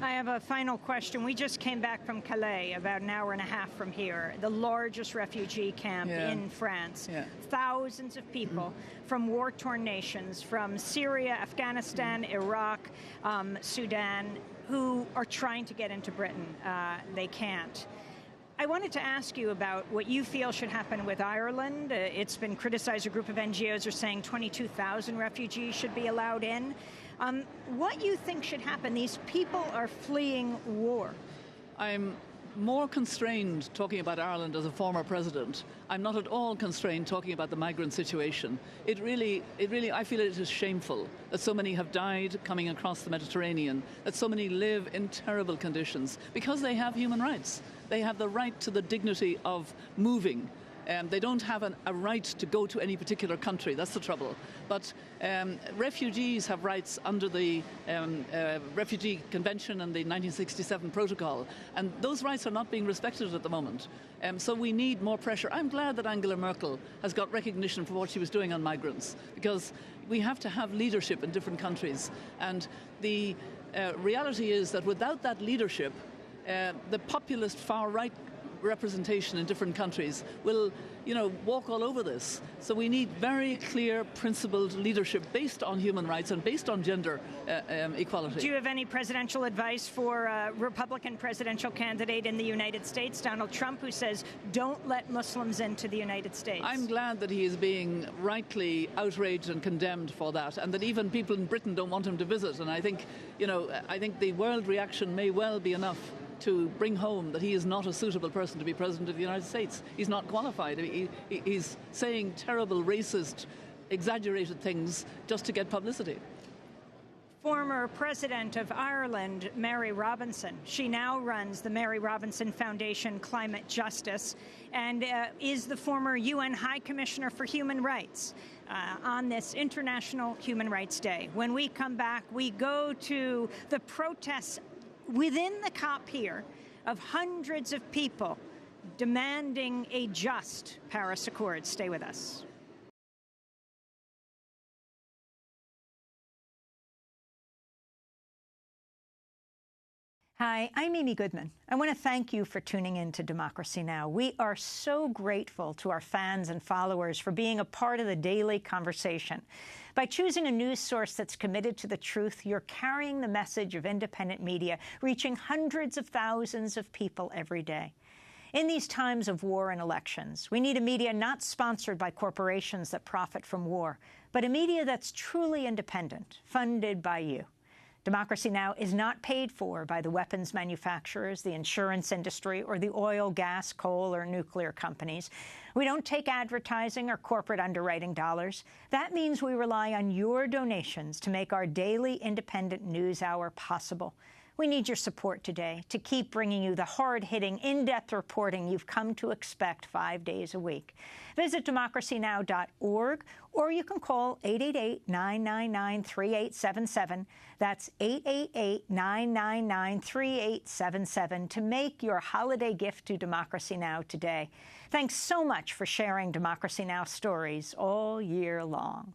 I have a final question. We just came back from Calais, about an hour and a half from here, the largest refugee camp in France. Thousands of people from war-torn nations, from Syria, Afghanistan, Iraq, Sudan, who are trying to get into Britain. They can't. I wanted to ask you about what you feel should happen with Ireland. It's been criticized. A group of NGOs are saying 22,000 refugees should be allowed in. What you think should happen? These people are fleeing war. I'm more constrained talking about Ireland as a former president. I'm not at all constrained talking about the migrant situation. It really, I feel it is shameful that so many have died coming across the Mediterranean, that so many live in terrible conditions because they have human rights. They have the right to the dignity of moving. They don't have a right to go to any particular country. That's the trouble. But refugees have rights under the Refugee Convention and the 1967 Protocol. And those rights are not being respected at the moment. So we need more pressure. I'm glad that Angela Merkel has got recognition for what she was doing on migrants, because we have to have leadership in different countries. And the reality is that without that leadership, the populist far-right representation in different countries will, walk all over this. So we need very clear, principled leadership based on human rights and based on gender equality. Do you have any presidential advice for a Republican presidential candidate in the United States, Donald Trump, who says, don't let Muslims into the United States? I'm glad that he is being rightly outraged and condemned for that, and that even people in Britain don't want him to visit. And I think, I think the world reaction may well be enough to bring home that he is not a suitable person to be President of the United States. He's not qualified. He's saying terrible, racist, exaggerated things just to get publicity. Former President of Ireland, Mary Robinson. She now runs the Mary Robinson Foundation Climate Justice and is the former UN High Commissioner for Human Rights on this International Human Rights Day. When we come back, we go to the protests within the COP here of hundreds of people demanding a just Paris Accord. Stay with us. Hi, I'm Amy Goodman. I want to thank you for tuning in to Democracy Now! We are so grateful to our fans and followers for being a part of the daily conversation. By choosing a news source that's committed to the truth, you're carrying the message of independent media, reaching hundreds of thousands of people every day. In these times of war and elections, we need a media not sponsored by corporations that profit from war, but a media that's truly independent, funded by you. Democracy Now! Is not paid for by the weapons manufacturers, the insurance industry, or the oil, gas, coal, or nuclear companies. We don't take advertising or corporate underwriting dollars. That means we rely on your donations to make our daily independent news hour possible. We need your support today to keep bringing you the hard-hitting, in-depth reporting you've come to expect 5 days a week. Visit democracynow.org, or you can call 888-999-3877. That's 888-999-3877 to make your holiday gift to Democracy Now! Today. Thanks so much for sharing Democracy Now! Stories all year long.